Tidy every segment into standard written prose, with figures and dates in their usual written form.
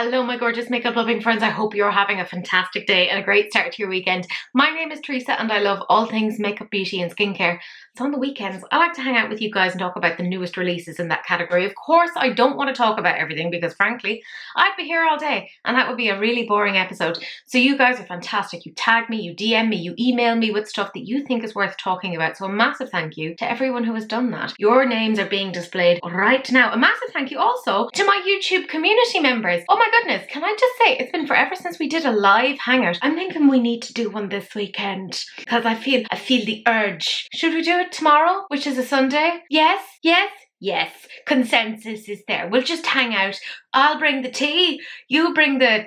Hello my gorgeous makeup loving friends, I hope you're having a fantastic day and a great start to your weekend. My name is Teresa and I love all things makeup, beauty and skincare. So on the weekends I like to hang out with you guys and talk about the newest releases in that category. Of course I don't want to talk about everything because frankly I'd be here all day and that would be a really boring episode. So you guys are fantastic. You tag me, you DM me, you email me with stuff that you think is worth talking about. So a massive thank you to everyone who has done that. Your names are being displayed right now. A massive thank you also to my YouTube community members. Oh my goodness, can I just say, it's been forever since we did a live hangout. I'm thinking we need to do one this weekend because I feel the urge. Should we do it tomorrow, which is a Sunday? Yes, yes, yes. Consensus is there. We'll just hang out. I'll bring the tea. You bring the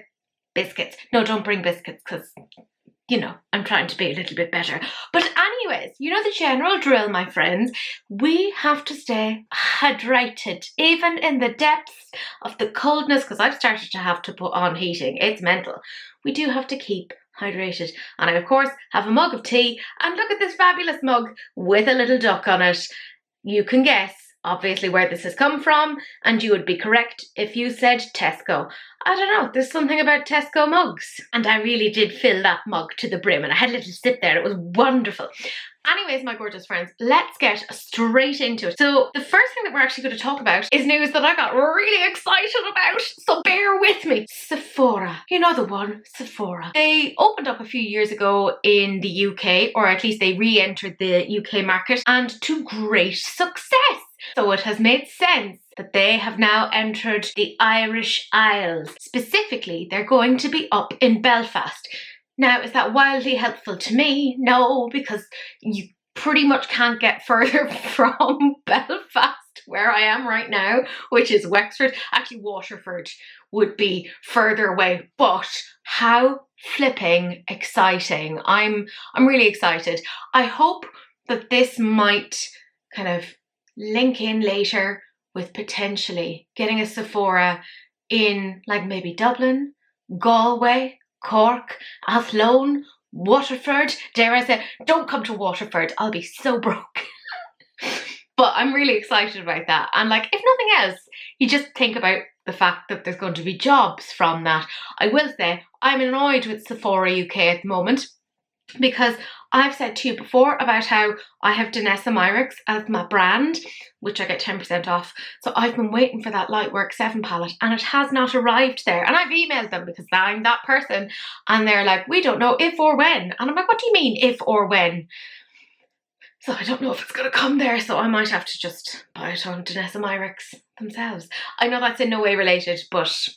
biscuits. No, don't bring biscuits because, you know, I'm trying to be a little bit better. But anyways, you know the general drill, my friends. We have to stay hydrated, even in the depths of the coldness, because I've started to have to put on heating. It's mental. We do have to keep hydrated. And I, of course, have a mug of tea. And look at this fabulous mug with a little duck on it. You can guess, obviously, where this has come from. And you would be correct if you said Tesco. I don't know, there's something about Tesco mugs. And I really did fill that mug to the brim and I had a little sip there. It was wonderful. Anyways, my gorgeous friends, let's get straight into it. So the first thing that we're actually going to talk about is news that I got really excited about. So bear with me. Sephora. You know the one, Sephora. They opened up a few years ago in the UK, or at least they re-entered the UK market, and to great success. So it has made sense that they have now entered the Irish Isles. Specifically, they're going to be up in Belfast. Now, is that wildly helpful to me? No, because you pretty much can't get further from Belfast, where I am right now, which is Wexford. Actually, Waterford would be further away, but how flipping exciting. I'm really excited. I hope that this might kind of link in later with potentially getting a Sephora in like maybe Dublin, Galway, Cork, Athlone, Waterford. Dare I say, don't come to Waterford, I'll be so broke. But I'm really excited about that. And like, if nothing else, you just think about the fact that there's going to be jobs from that. I will say, I'm annoyed with Sephora UK at the moment because I've said to you before about how I have Danessa Myricks as my brand, which I get 10% off. So I've been waiting for that Lightwork 7 palette and it has not arrived there. And I've emailed them because I'm that person. And they're like, we don't know if or when. And I'm like, what do you mean if or when? So I don't know if it's going to come there. So I might have to just buy it on Danessa Myricks themselves. I know that's in no way related, but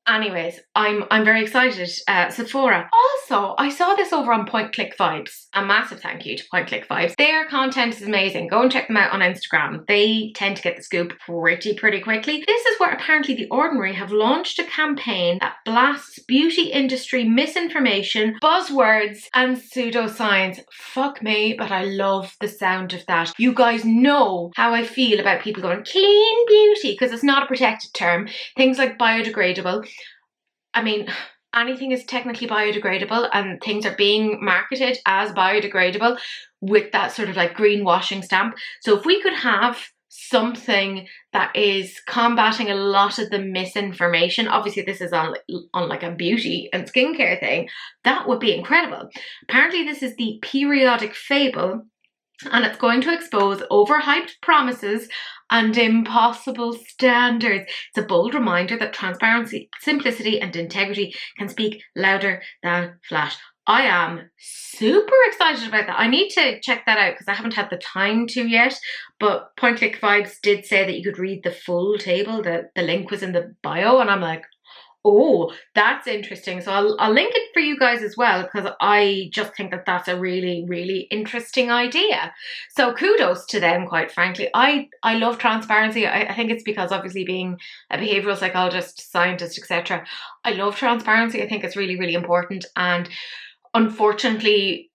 anyways, I'm very excited. Sephora. Also, I saw this over on Point Click Vibes. A massive thank you to Point Click Vibes. Their content is amazing. Go and check them out on Instagram. They tend to get the scoop pretty quickly. This is where apparently The Ordinary have launched a campaign that blasts beauty industry misinformation, buzzwords and pseudoscience. Fuck me, but I love the sound of that. You guys know how I feel about people going clean beauty because it's not a protected term. Things like biodegradable. I mean, anything is technically biodegradable and things are being marketed as biodegradable with that sort of like greenwashing stamp. So if we could have something that is combating a lot of the misinformation, obviously this is on like a beauty and skincare thing, that would be incredible. Apparently this is the periodic Fable and it's going to expose overhyped promises and impossible standards. It's a bold reminder that transparency, simplicity and integrity can speak louder than flash. I am super excited about that. I need to check that out because I haven't had the time to yet, but Point Click Vibes did say that you could read the full table. The link was in the bio and I'm like, oh, that's interesting. So I'll link it for you guys as well because I just think that that's a really interesting idea. So kudos to them, quite frankly. I love transparency. I think it's because obviously being a behavioral psychologist, scientist, etc. I love transparency. I think it's really important, and unfortunately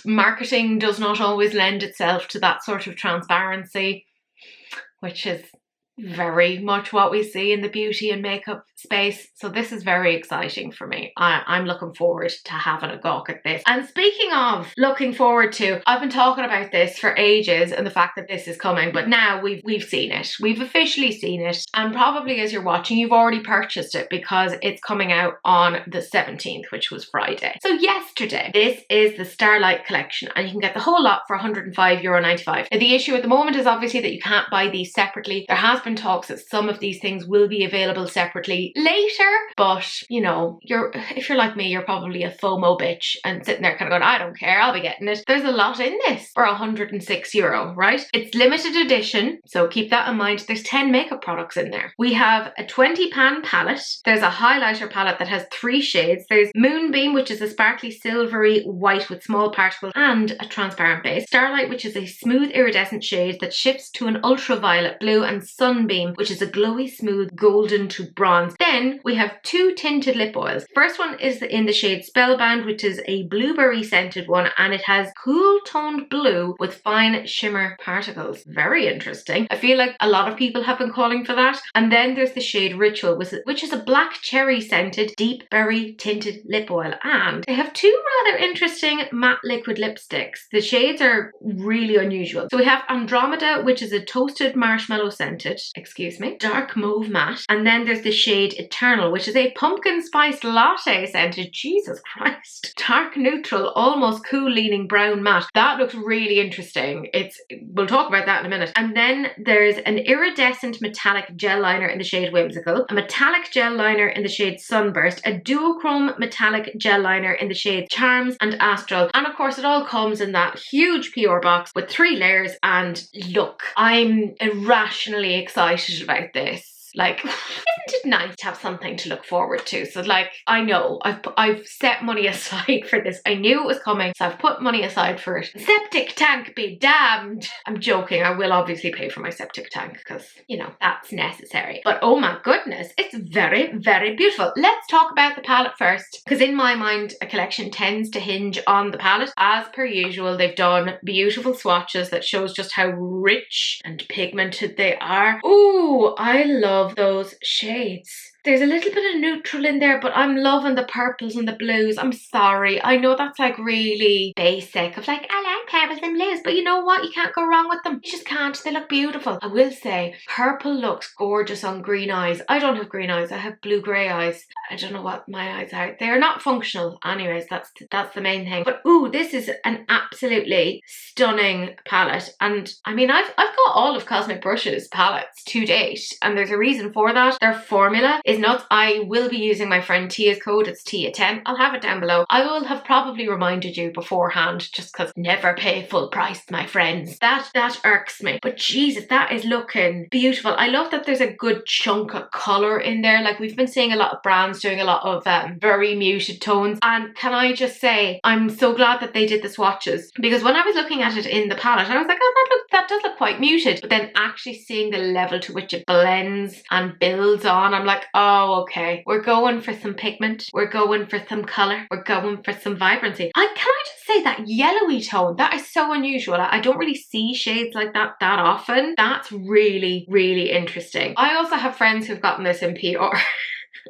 marketing does not always lend itself to that sort of transparency, which is very much what we see in the beauty and makeup space. So this is very exciting for me. I'm looking forward to having a gawk at this. And speaking of looking forward to, I've been talking about this for ages and the fact that this is coming, but now we've seen it. We've officially seen it. And probably as you're watching, you've already purchased it because it's coming out on the 17th, which was Friday. So yesterday, this is the Starlight collection and you can get the whole lot for €105.95. Now, the issue at the moment is obviously that you can't buy these separately. There has been talks that some of these things will be available separately later, but you know, if you're like me, you're probably a FOMO bitch and sitting there kind of going, I don't care, I'll be getting it. There's a lot in this for €106, right? It's limited edition, so keep that in mind. There's 10 makeup products in there. We have a 20 pan palette. There's a highlighter palette that has 3 shades. There's Moonbeam, which is a sparkly silvery white with small particles and a transparent base. Starlight, which is a smooth iridescent shade that shifts to an ultraviolet blue, and Sunbeam, which is a glowy smooth golden to bronze. Then we have 2 tinted lip oils. First one is in the shade Spellbound, which is a blueberry scented one, and it has cool toned blue with fine shimmer particles. Very interesting. I feel like a lot of people have been calling for that. And then there's the shade Ritual, which is a black cherry scented deep berry tinted lip oil, and they have 2 rather interesting matte liquid lipsticks. The shades are really unusual. So we have Andromeda, which is a toasted marshmallow scented, dark mauve matte, and then there's the shade Eternal, which is a pumpkin spice latte scented, Jesus Christ, dark neutral, almost cool leaning brown matte. That looks really interesting. We'll talk about that in a minute. And then there's an iridescent metallic gel liner in the shade Whimsical, a metallic gel liner in the shade Sunburst, a duochrome metallic gel liner in the shades Charms and Astral, and of course it all comes in that huge PR box with 3 layers. And look, I'm irrationally excited about this. Like, isn't it nice to have something to look forward to? So like, I know I've set money aside for this. I knew it was coming, so I've put money aside for it. Septic tank be damned. I'm joking. I will obviously pay for my septic tank because, you know, that's necessary. But oh my goodness, it's very, very beautiful. Let's talk about the palette first, because in my mind, a collection tends to hinge on the palette. As per usual, they've done beautiful swatches that shows just how rich and pigmented they are. Ooh, I love those shades. There's a little bit of neutral in there, but I'm loving the purples and the blues. I'm sorry. I know that's like really basic of like, I like purples and blues, but you know what? You can't go wrong with them. You just can't. They look beautiful. I will say purple looks gorgeous on green eyes. I don't have green eyes. I have blue-grey eyes. I don't know what my eyes are. They're not functional. Anyways, that's the main thing. But ooh, this is an absolutely stunning palette. And I mean, I've got all of Cosmic Brush's palettes to date, and there's a reason for that. Their formula is nuts. I will be using my friend Tia's code. It's Tia10. I'll have it down below. I will have probably reminded you beforehand, just because never pay full price, my friends. That irks me. But Jesus, that is looking beautiful. I love that there's a good chunk of colour in there. Like, we've been seeing a lot of brands doing a lot of very muted tones. And can I just say, I'm so glad that they did the swatches, because when I was looking at it in the palette, I was like, oh, that does look quite muted. But then actually seeing the level to which it blends and builds on, I'm like, oh, okay, we're going for some pigment, we're going for some colour, we're going for some vibrancy. Can I just say that yellowy tone, that is so unusual. I don't really see shades like that often. That's really, really interesting. I also have friends who've gotten this in PR.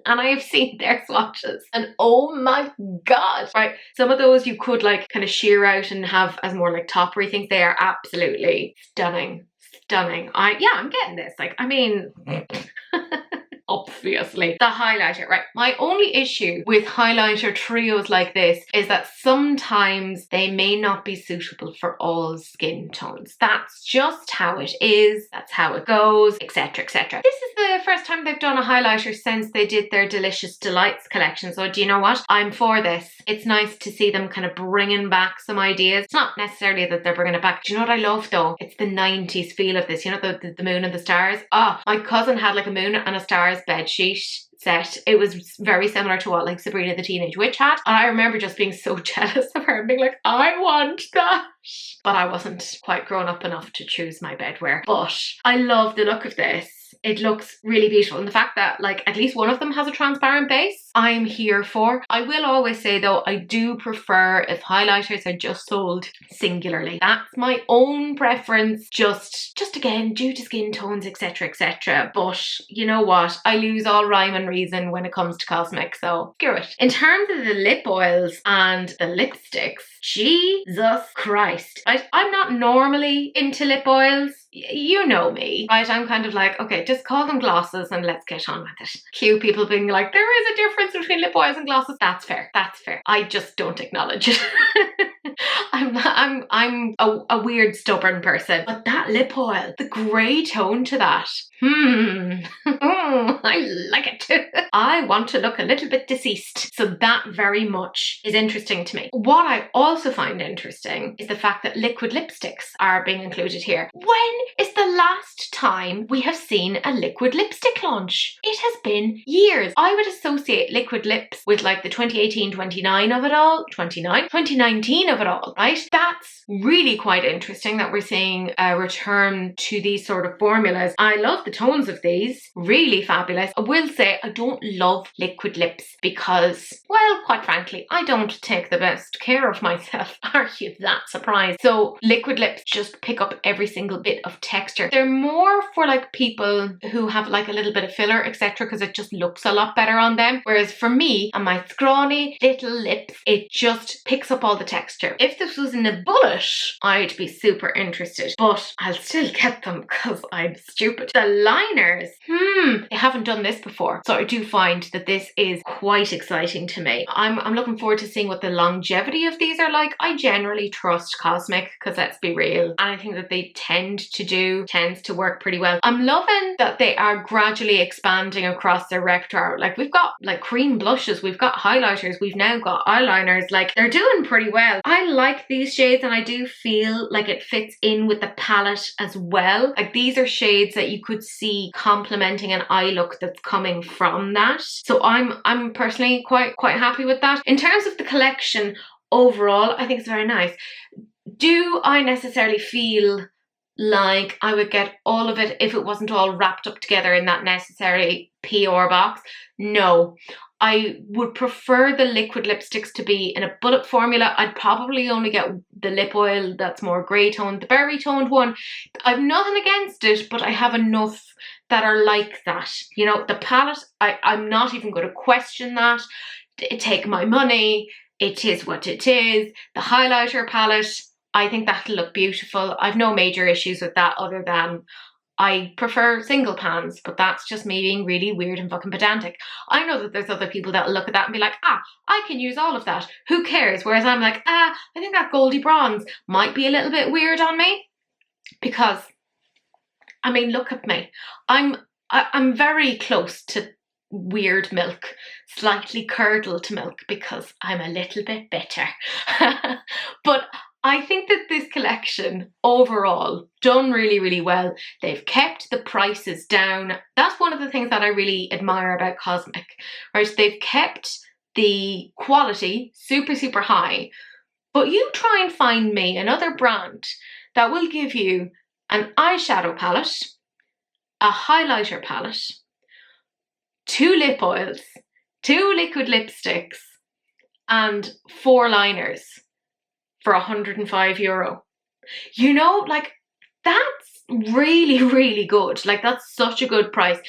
And I have seen their swatches, and oh my god, right, some of those you could like kind of sheer out and have as more like toppery things. They are absolutely stunning. I'm getting this. Like, I mean, obviously. The highlighter, right? My only issue with highlighter trios like this is that sometimes they may not be suitable for all skin tones. That's just how it is. That's how it goes, etc, etc. This is the first time they've done a highlighter since they did their Delicious Delights collection. So do you know what? I'm for this. It's nice to see them kind of bringing back some ideas. It's not necessarily that they're bringing it back. Do you know what I love though? It's the 90s feel of this. You know, the moon and the stars. Oh, my cousin had like a moon and a stars bed sheet set. It was very similar to what like Sabrina the Teenage Witch had, and I remember just being so jealous of her and being like, I want that. But I wasn't quite grown up enough to choose my bedwear. But I love the look of this. it looks really beautiful. And the fact that like at least one of them has a transparent base, I'm here for. I will always say though, I do prefer if highlighters are just sold singularly. That's my own preference, just again due to skin tones, etc, etc. But you know what, I lose all rhyme and reason when it comes to cosmetics, so screw it. In terms of the lip oils and the lipsticks, Jesus Christ, I'm not normally into lip oils. You know me, right? I'm kind of like, okay, just call them glosses and let's get on with it. Cue people being like, there is a difference between lip oils and glosses. That's fair. That's fair. I just don't acknowledge it. I'm a weird, stubborn person. But that lip oil, the grey tone to that, I like it. I want to look a little bit deceased. So that very much is interesting to me. What I also find interesting is the fact that liquid lipsticks are being included here. When is the last time we have seen a liquid lipstick launch? It has been years. I would associate liquid lips with like the 2018-29 of it all, 2019 of it all, right? That's really quite interesting that we're seeing a return to these sort of formulas. I love the tones of these, really fabulous. I will say I don't love liquid lips because, well, quite frankly, I don't take the best care of myself. Are you that surprised? So liquid lips just pick up every single bit of texture. They're more for like people who have like a little bit of filler, etc, because it just looks a lot better on them. Whereas for me and my scrawny little lips, it just picks up all the texture. If this was in a bullet, I'd be super interested, but I'll still get them because I'm stupid. The liners, they haven't done this before, so I do find that this is quite exciting to me. I'm looking forward to seeing what the longevity of these are like. I generally trust Cosmic because let's be real, and I think that they tends to work pretty well. I'm loving that they are gradually expanding across their repertoire. Like we've got like cream blushes, we've got highlighters, we've now got eyeliners. Like they're doing pretty well. I like these shades and I do feel like it fits in with the palette as well. Like these are shades that you could see complementing an eye look that's coming from that. So I'm personally quite happy with that. In terms of the collection overall, I think it's very nice. Do I necessarily feel like I would get all of it if it wasn't all wrapped up together in that necessary PR box? No. I would prefer the liquid lipsticks to be in a bullet formula. I'd probably only get the lip oil that's more grey toned, the berry toned one. I've nothing against it, but I have enough that are like that. You know, the palette, I'm not even going to question that. Take my money. It is what it is. The highlighter palette, I think that'll look beautiful. I've no major issues with that other than I prefer single pans, but that's just me being really weird and fucking pedantic. I know that there's other people that look at that and be like, I can use all of that. Who cares? Whereas I'm like, I think that goldy bronze might be a little bit weird on me because, I mean, look at me. I'm very close to weird milk, slightly curdled milk because I'm a little bit bitter. But I think that this collection overall done really, really well. They've kept the prices down. That's one of the things that I really admire about Cosmic, right? They've kept the quality super, super high. But you try and find me another brand that will give you an eyeshadow palette, a highlighter palette, 2 lip oils, 2 liquid lipsticks, and 4 liners for €105. You know, like that's really, really good. Like that's such a good price.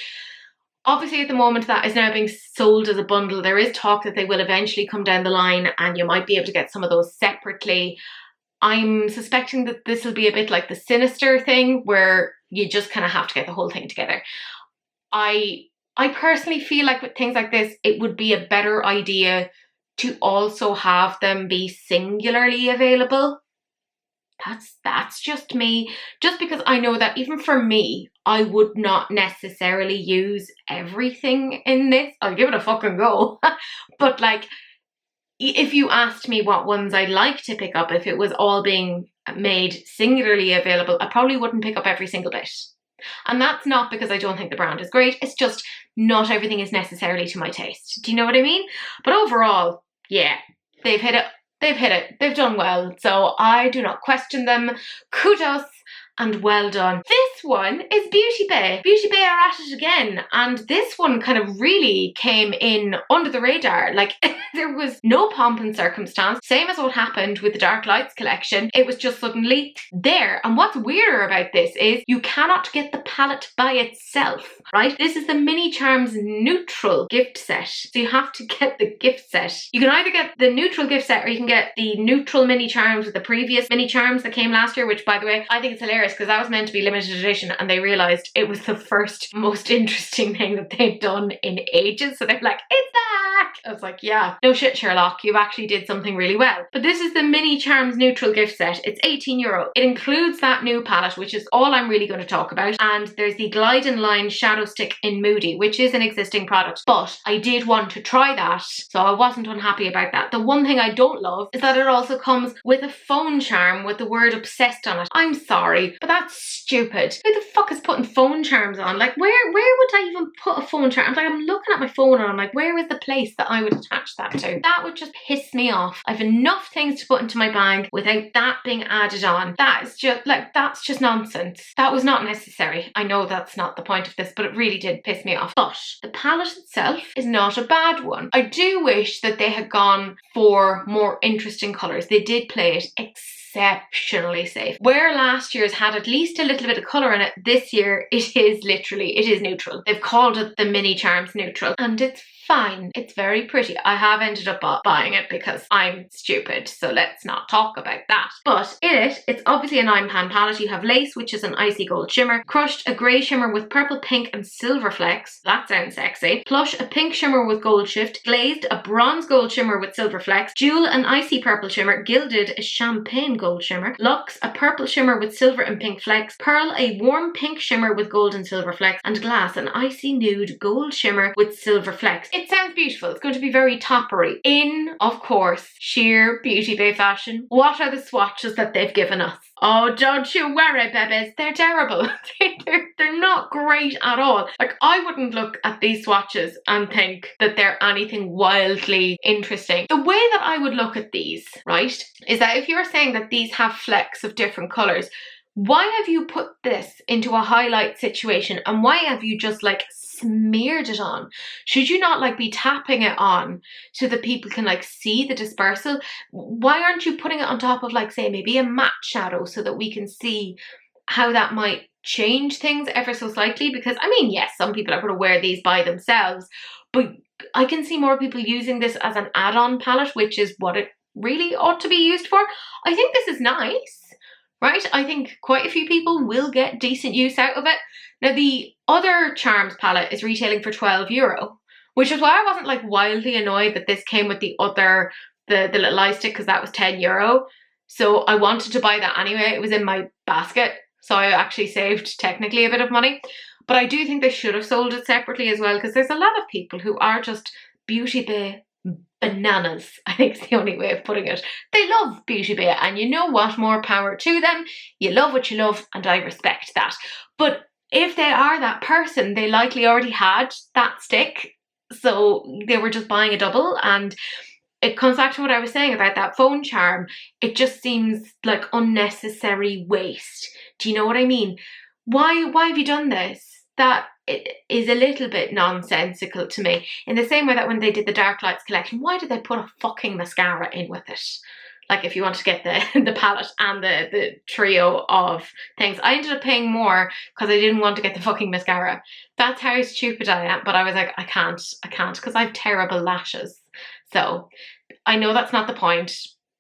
Obviously at the moment that is now being sold as a bundle. There is talk that they will eventually come down the line and you might be able to get some of those separately. I'm suspecting that this will be a bit like the Sinister thing where you just kind of have to get the whole thing together. I personally feel like with things like this, it would be a better idea to also have them be singularly available. That's just me. Just because I know that even for me, I would not necessarily use everything in this. I'll give it a fucking go. But like, if you asked me what ones I'd like to pick up, if it was all being made singularly available, I probably wouldn't pick up every single bit. And that's not because I don't think the brand is great. It's just not everything is necessarily to my taste. Do you know what I mean? But overall, yeah, they've hit it. They've hit it. They've done well. So I do not question them. Kudos. and well done. This one is Beauty Bay. Beauty Bay are at it again, and this one kind of really came in under the radar. Like, there was no pomp and circumstance, same as what happened with the Dark Lights collection. It was just suddenly there. And what's weirder about this is you cannot get the palette by itself, right? This is the Mini Charms neutral gift set, so you have to get the gift set. You can either get the neutral gift set, or you can get the neutral Mini Charms with the previous Mini Charms that came last year, which, by the way, I think it's hilarious because that was meant to be limited edition and they realized it was the first most interesting thing that they'd done in ages, so they're like, it's back. I was like, yeah, no shit, Sherlock, you actually did something really well. But this is the Mini Charms neutral gift set. It's €18. It includes that new palette, which is all I'm really going to talk about, and there's the Glide and Line Shadow Stick in Moody, which is an existing product, but I did want to try that, so I wasn't unhappy about that. The one thing I don't love is that it also comes with a phone charm with the word obsessed on it. I'm sorry, but that's stupid. Who the fuck is putting phone charms on? Like, where would I even put a phone charm? I'm looking at my phone and I'm like, where is the place that I would attach that to? That would just piss me off. I've enough things to put into my bag without that being added on. That is just, like, that's just nonsense. That was not necessary. I know that's not the point of this, but it really did piss me off. But the palette itself is not a bad one. I do wish that they had gone for more interesting colours. They did play it exceptionally safe. Where last year's had at least a little bit of colour in it, this year it is neutral. They've called it the Mini Charms neutral, and it's fine. It's very pretty. I have ended up buying it because I'm stupid, so let's not talk about that. But in it, it's obviously a 9-pan palette. You have Lace, which is an icy gold shimmer, Crushed, a grey shimmer with purple, pink and silver flecks. That sounds sexy. Plush, a pink shimmer with gold shift, Glazed, a bronze gold shimmer with silver flecks, Jewel, an icy purple shimmer, Gilded, a champagne gold shimmer, Luxe, a purple shimmer with silver and pink flecks, Pearl, a warm pink shimmer with gold and silver flecks, and Glass, an icy nude gold shimmer with silver flecks. It sounds beautiful. It's going to be very toppery. In, of course, sheer Beauty Bay fashion, what are the swatches that they've given us? Oh, don't you worry, babies. They're terrible. they're not great at all. Like, I wouldn't look at these swatches and think that they're anything wildly interesting. The way that I would look at these, right, is that if you're saying that these have flecks of different colours, why have you put this into a highlight situation, and why have you just like smeared it on? Should you not like be tapping it on so that people can like see the dispersal? Why aren't you putting it on top of, like, say, maybe a matte shadow so that we can see how that might change things ever so slightly? Because I mean, yes, some people are going to wear these by themselves, but I can see more people using this as an add-on palette, which is what it really ought to be used for. I think this is nice. Right? I think quite a few people will get decent use out of it. Now, the other Charms palette is retailing for €12, which is why I wasn't like wildly annoyed that this came with the other, the little eye stick, because that was €10. So I wanted to buy that anyway. It was in my basket, so I actually saved technically a bit of money. But I do think they should have sold it separately as well, because there's a lot of people who are just Beauty Bay bananas, I think is the only way of putting it. They love Beauty Bay, and you know what, more power to them. You love what you love, and I respect that. But if they are that person, they likely already had that stick, so they were just buying a double. And it comes back to what I was saying about that phone charm. It just seems like unnecessary waste. Do you know what I mean? Why have you done this? That it is a little bit nonsensical to me. In the same way that when they did the Dark Lights collection, why did they put a fucking mascara in with it? Like, if you want to get the palette and the trio of things. I ended up paying more because I didn't want to get the fucking mascara. That's how stupid I am. But I was like, I can't because I have terrible lashes. So I know that's not the point,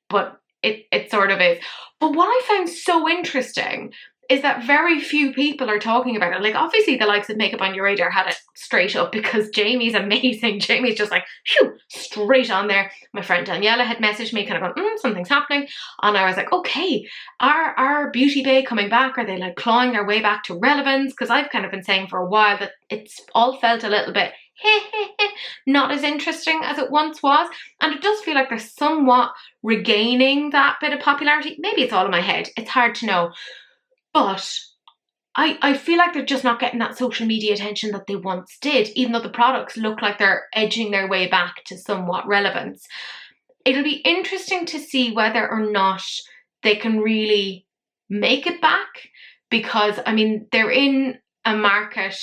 but it sort of is. But what I found so interesting is that very few people are talking about it. Like, obviously the likes of Makeup on Your Radar had it straight up because Jamie's amazing. Jamie's just like, phew, straight on there. My friend Daniela had messaged me kind of going, something's happening. And I was like, okay, are Beauty Bay coming back? Are they like clawing their way back to relevance? Because I've kind of been saying for a while that it's all felt a little bit not as interesting as it once was. And it does feel like they're somewhat regaining that bit of popularity. Maybe it's all in my head. It's hard to know. But I feel like they're just not getting that social media attention that they once did, even though the products look like they're edging their way back to somewhat relevance. It'll be interesting to see whether or not they can really make it back, because, I mean, they're in a market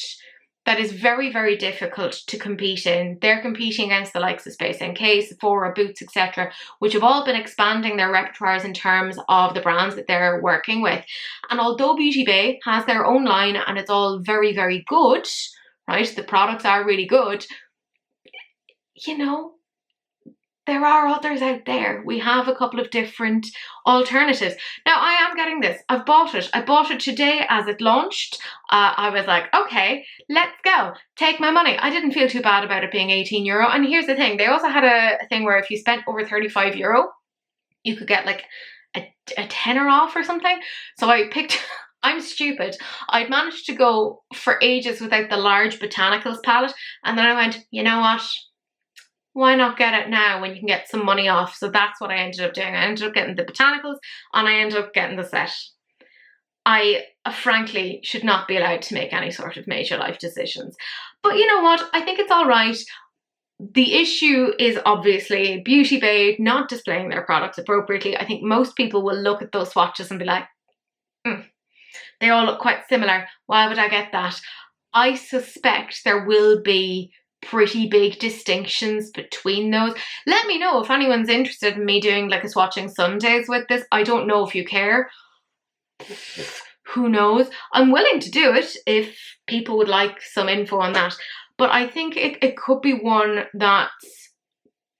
that is very, very difficult to compete in. They're competing against the likes of Space NK, Sephora, Boots, etc., which have all been expanding their repertoires in terms of the brands that they're working with. And although Beauty Bay has their own line and it's all very, very good, right? The products are really good. You know, there are others out there. We have a couple of different alternatives. Now, I am getting this. I've bought it. I bought it today as it launched. I was like, okay, let's go. Take my money. I didn't feel too bad about it being €18. And here's the thing. They also had a thing where if you spent over €35, you could get like a tenner off or something. So I picked... I'm stupid. I'd managed to go for ages without the large botanicals palette. And then I went, you know what? Why not get it now when you can get some money off? So that's what I ended up doing. I ended up getting the botanicals and I ended up getting the set. I frankly should not be allowed to make any sort of major life decisions. But you know what? I think it's all right. The issue is obviously Beauty Bay not displaying their products appropriately. I think most people will look at those swatches and be like, they all look quite similar. Why would I get that? I suspect there will be pretty big distinctions between those. Let me know if anyone's interested in me doing like a swatching Sundays with this. I don't know if you care. Who knows? I'm willing to do it if people would like some info on that. But I think it could be one that's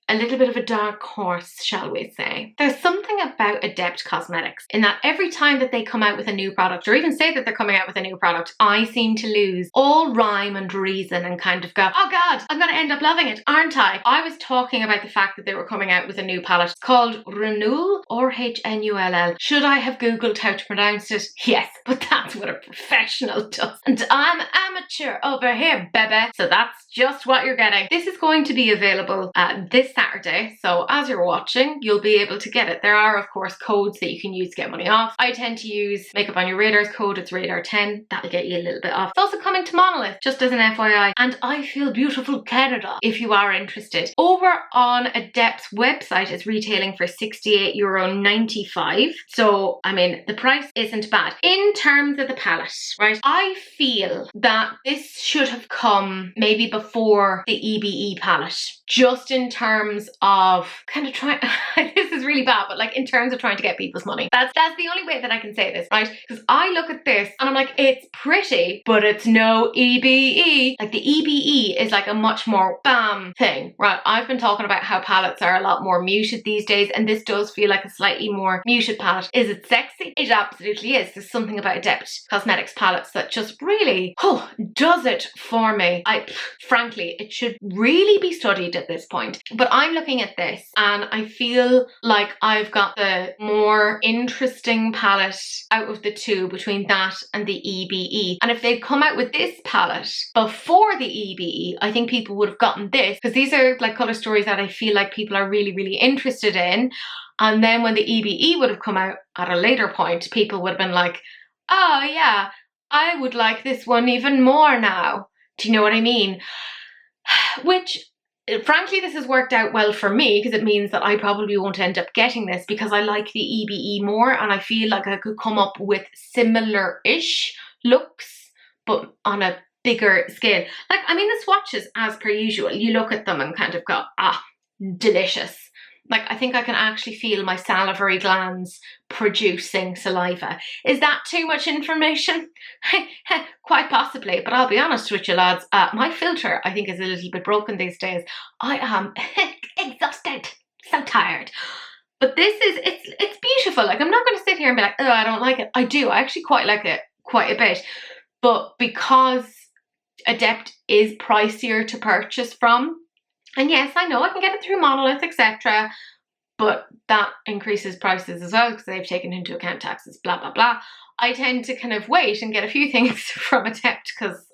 a little bit of a dark horse, shall we say. There's something about Adept Cosmetics in that every time that they come out with a new product, or even say that they're coming out with a new product, I seem to lose all rhyme and reason and kind of go, oh God, I'm going to end up loving it, aren't I? I was talking about the fact that they were coming out with a new palette called Rhnull, Rhnull. Should I have Googled how to pronounce it? Yes, but that's what a professional does. And I'm amateur over here, baby. So that's just what you're getting. This is going to be available this Saturday, so as you're watching you'll be able to get it. There are of course codes that you can use to get money off. I tend to use Makeup on Your Radar's code. It's radar 10. That'll get you a little bit off. It's also coming to Monolith, just as an FYI, and I Feel Beautiful Canada if you are interested. Over on Adept's website it's retailing for €68.95, so I mean the price isn't bad. In terms of the palette, right, I feel that this should have come maybe before the EBE palette, just in terms of kind of trying, this is really bad, but like in terms of trying to get people's money. That's the only way that I can say this, right? Because I look at this and I'm like, it's pretty, but it's no EBE. Like the EBE is like a much more bam thing, right? I've been talking about how palettes are a lot more muted these days, and this does feel like a slightly more muted palette. Is it sexy? It absolutely is. There's something about Adept Cosmetics palettes that just really, does it for me. Frankly, it should really be studied at this point. But I'm looking at this and I feel like I've got the more interesting palette out of the two between that and the EBE. And if they'd come out with this palette before the EBE, I think people would have gotten this, because these are like colour stories that I feel like people are really, really interested in. And then when the EBE would have come out at a later point, people would have been like, oh yeah, I would like this one even more now. Do you know what I mean? Which, frankly, this has worked out well for me because it means that I probably won't end up getting this because I like the EBE more and I feel like I could come up with similar-ish looks but on a bigger scale. Like, I mean, the swatches, as per usual, you look at them and kind of go, delicious. Like, I think I can actually feel my salivary glands producing saliva. Is that too much information? Quite possibly, but I'll be honest with you lads, my filter I think is a little bit broken these days. I am exhausted, so tired. But this is, it's beautiful. Like, I'm not going to sit here and be like, oh, I don't like it. I do. I actually quite like it quite a bit. But because Adept is pricier to purchase from, and yes, I know I can get it through Monolith, etc., but that increases prices as well because they've taken into account taxes, blah, blah, blah. I tend to kind of wait and get a few things from Adept because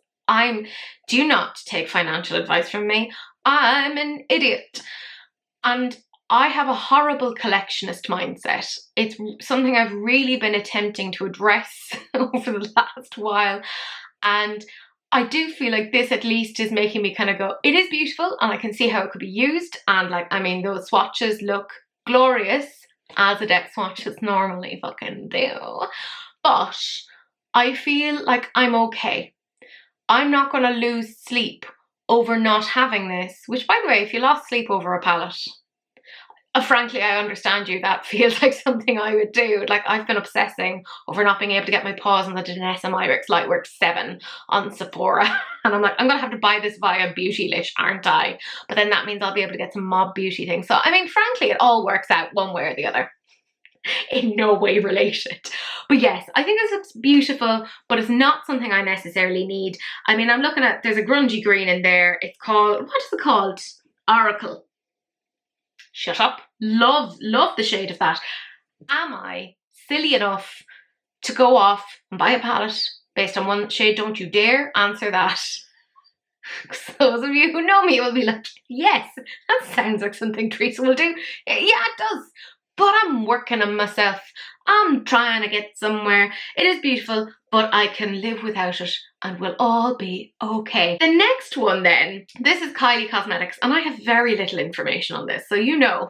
do not take financial advice from me. I'm an idiot. And I have a horrible collectionist mindset. It's something I've really been attempting to address over the last while. And I do feel like this at least is making me kind of go, it is beautiful and I can see how it could be used. And like, I mean, those swatches look glorious as Adept swatches normally fucking do. But I feel like I'm okay. I'm not going to lose sleep over not having this, which, by the way, if you lost sleep over a palette, frankly, I understand you. That feels like something I would do. Like, I've been obsessing over not being able to get my paws on the Danessa Myricks Lightwork 7 on Sephora. And I'm like, I'm going to have to buy this via Beautylish, aren't I? But then that means I'll be able to get some Mob Beauty things. So, I mean, frankly, it all works out one way or the other. In no way related. But yes, I think this looks beautiful, but it's not something I necessarily need. I mean, I'm looking at, there's a grungy green in there. It's called, what is it called? Oracle. Shut up. Love the shade of that. Am I silly enough to go off and buy a palette based on one shade? Don't you dare answer that. Because those of you who know me will be like, yes, that sounds like something Teresa will do. Yeah, it does. But I'm working on myself. I'm trying to get somewhere. It is beautiful, but I can live without it and we'll all be okay. The next one then, this is Kylie Cosmetics, and I have very little information on this, so you know,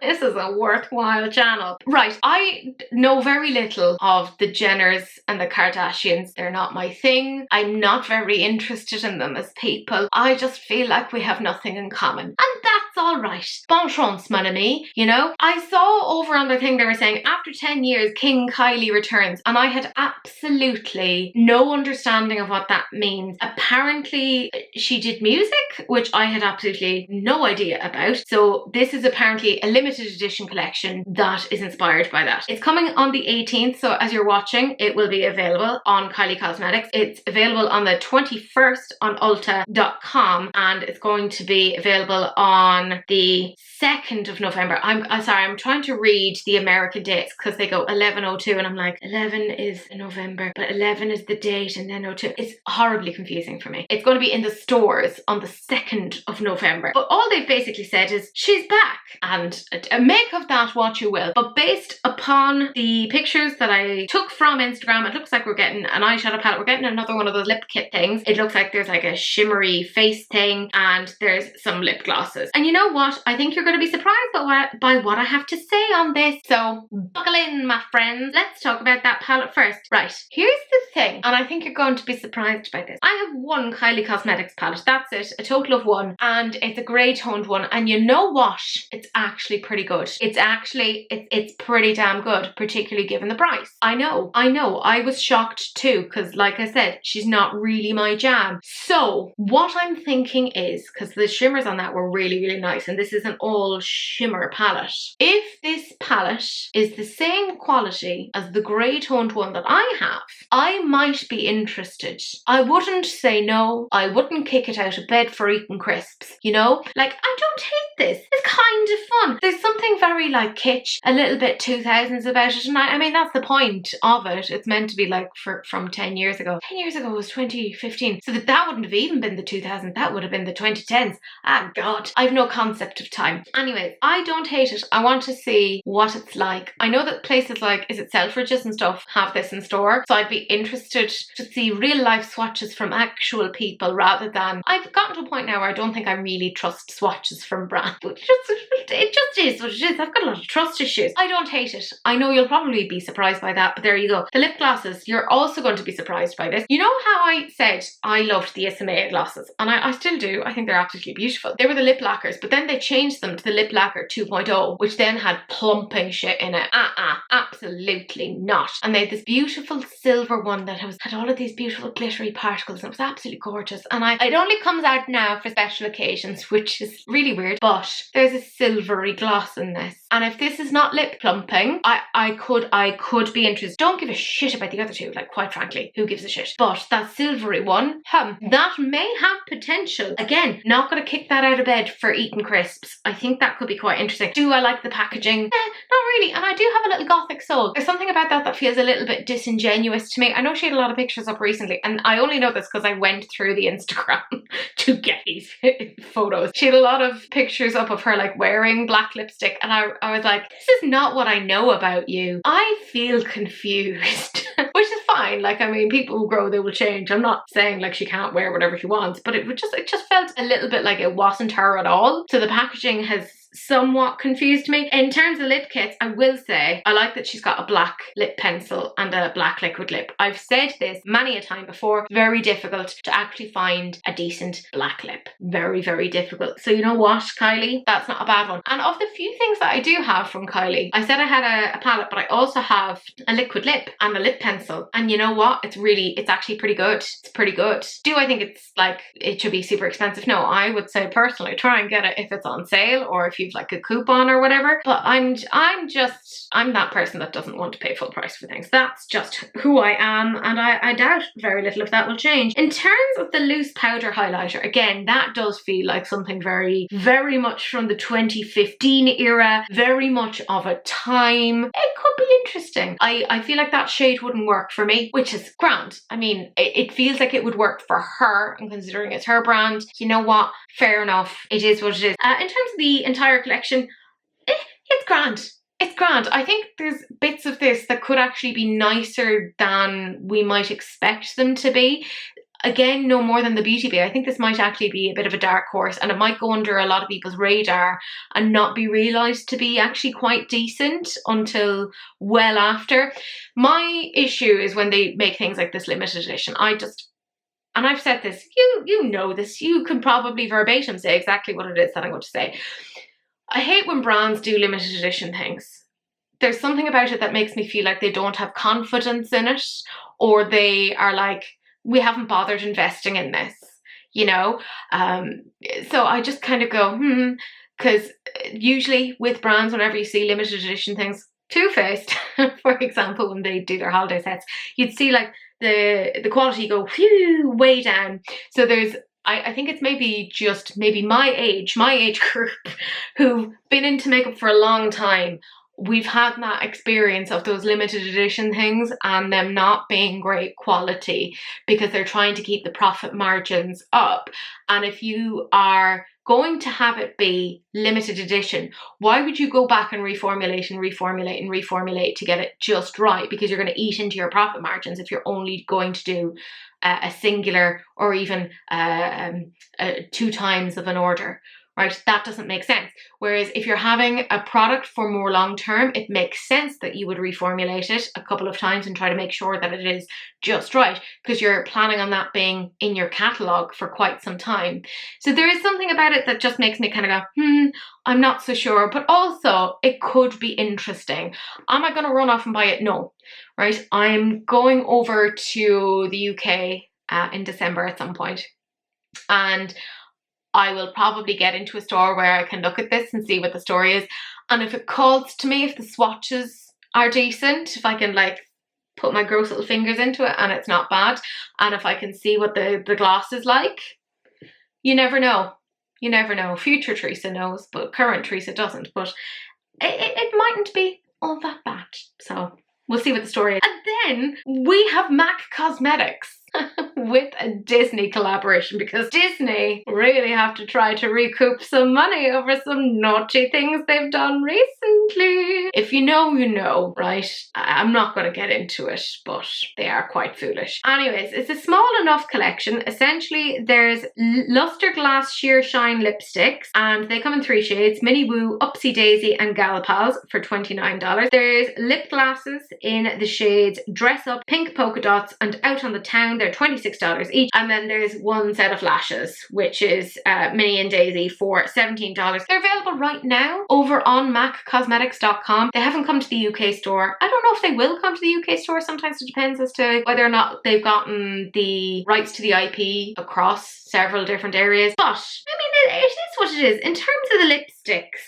this is a worthwhile channel. Right, I know very little of the Jenners and the Kardashians. They're not my thing. I'm not very interested in them as people. I just feel like we have nothing in common. And that's all right. Bon chance, mon ami, you know? I saw over on their thing they were saying, after 10 years, King Kylie returns, and I had absolutely no understanding of what that means. Apparently she did music, which I had absolutely no idea about. So this is apparently a limited edition collection that is inspired by that. It's coming on the 18th, so as you're watching, it will be available on Kylie Cosmetics. It's available on the 21st on Ulta.com, and it's going to be available on the 2nd of November. I'm sorry, I'm trying to read the American dates because they go 11/02 and I'm like, 11 is November, but 11 is the date and then 02. It's horribly confusing for me. It's going to be in the stores on the 2nd of November. But all they've basically said is, she's back, and make of that what you will. But based upon the pictures that I took from Instagram, it looks like we're getting an eyeshadow palette. We're getting another one of those lip kit things. It looks like there's like a shimmery face thing, and there's some lip glosses. And you know what? I think you're going to be surprised by what I have to say on this. So buckle in, my friends. Let's talk about that palette first. Right, here's the thing, and I think you're going to be surprised by this. I have one Kylie Cosmetics palette. That's it, a total of one, and it's a grey toned one. And you know what? It's actually pretty good. It's pretty damn good, particularly given the price. I know. I was shocked too, because like I said, she's not really my jam. So what I'm thinking is, because the shimmers on that were really, really nice, and this is an all shimmer palette. If this palette is the same quality as the grey toned one that I have, I might be interested. I wouldn't say no. I wouldn't kick it out of bed for eating crisps, you know? Like, I don't hate this. It's kind of fun. There's something very like kitsch, a little bit 2000s about it, and I mean, that's the point of it. It's meant to be like from 10 years ago. 10 years ago was 2015, so that wouldn't have even been the 2000s. That would have been the 2010s. Ah, God. I've no concept of time. Anyways, I don't hate it. I want to see what it's like. I know that places like, is it Selfridges and stuff, have this in store, so I'd be interested to see real life swatches from actual people rather than, I've gotten to a point now where I don't think I really trust swatches from brands. It just is what it is. I've got a lot of trust issues. I don't hate it. I know you'll probably be surprised by that, but there you go. The lip glosses, you're also going to be surprised by this. You know how I said I loved the Isamaya glosses, and I still do. I think they're absolutely beautiful. They were the lip lacquers, but then they changed them to the lip lacquer 2.0, which then had plumping shit in it. Absolutely not. And they had this beautiful silver one that had all of these beautiful glittery particles, and it was absolutely gorgeous. And it only comes out now for special occasions, which is really weird, but there's a silvery gloss in this. And if this is not lip plumping, I could be interested. Don't give a shit about the other two, like, quite frankly, who gives a shit? But that silvery one, that may have potential. Again, not gonna kick that out of bed for eating crisps. I think that could be quite interesting. Do I like the packaging? Not really. And I do have a little gothic soul. There's something about that feels a little bit disingenuous to me. I know she had a lot of pictures up recently, and I only know this because I went through the Instagram to get these photos. She had a lot of pictures up of her like wearing black lipstick, and I was like, this is not what I know about you. I feel confused. Which is fine. Like, I mean, people who grow, they will change. I'm not saying like she can't wear whatever she wants, but it just felt a little bit like it wasn't her at all. So the packaging has somewhat confused me. In terms of lip kits, I will say I like that she's got a black lip pencil and a black liquid lip. I've said this many a time before, very difficult to actually find a decent black lip. Very, very difficult. So you know what, Kylie? That's not a bad one. And of the few things that I do have from Kylie, I said I had a palette, but I also have a liquid lip and a lip pencil. And you know what? It's actually pretty good. It's pretty good. Do I think it's like, it should be super expensive? No, I would say personally, try and get it if it's on sale or if you've like a coupon or whatever. But I'm that person that doesn't want to pay full price for things. That's just who I am, and I doubt very little if that will change. In terms of the loose powder highlighter, again, that does feel like something very, very much from the 2015 era, very much of a time. It could be interesting. I feel like that shade wouldn't work for me, which is grand. I mean, it feels like it would work for her, and considering it's her brand, you know what? Fair enough. It is what it is. In terms of the entire collection, it's grand. It's grand. I think there's bits of this that could actually be nicer than we might expect them to be. Again, no more than the Beauty Bay. I think this might actually be a bit of a dark horse, and it might go under a lot of people's radar and not be realised to be actually quite decent until well after. My issue is when they make things like this limited edition. And I've said this, you know this, you can probably verbatim say exactly what it is that I'm going to say. I hate when brands do limited edition things. There's something about it that makes me feel like they don't have confidence in it, or they are like, we haven't bothered investing in this, you know? So I just kind of go, because usually with brands, whenever you see limited edition things, Too Faced, for example, when they do their holiday sets, you'd see like the quality go phew, way down. So there's, I think it's maybe my age group who've been into makeup for a long time. We've had that experience of those limited edition things and them not being great quality because they're trying to keep the profit margins up. And if you are going to have it be limited edition, why would you go back and reformulate to get it just right? Because you're going to eat into your profit margins if you're only going to do a singular or even 2 times of an order. Right, that doesn't make sense. Whereas if you're having a product for more long term, it makes sense that you would reformulate it a couple of times and try to make sure that it is just right, because you're planning on that being in your catalogue for quite some time. So there is something about it that just makes me kind of go, I'm not so sure, but also it could be interesting. Am I going to run off and buy it? No, right? I'm going over to the UK in December at some point, and I will probably get into a store where I can look at this and see what the story is. And if it calls to me, if the swatches are decent, if I can like put my gross little fingers into it and it's not bad, and if I can see what the gloss is like, you never know. You never know. Future Teresa knows, but current Teresa doesn't. But it mightn't be all that bad. So we'll see what the story is. And then we have MAC Cosmetics with a Disney collaboration, because Disney really have to try to recoup some money over some naughty things they've done recently. If you know, you know, right? I'm not going to get into it, but they are quite foolish. Anyways, it's a small enough collection. Essentially, there's Luster Glass Sheer Shine lipsticks, and they come in 3 shades: Minnie Woo, Upsy Daisy, and Gal Pals for $29. There's lip glasses in the shades Dress Up, Pink Polka Dots, and Out on the Town. They're $26 each. And then there's one set of lashes, which is Minnie and Daisy for $17. They're available right now over on maccosmetics.com. They haven't come to the UK store. I don't know if they will come to the UK store. Sometimes it depends as to whether or not they've gotten the rights to the IP across several different areas. But, I mean, it is what it is. In terms of the lipsticks,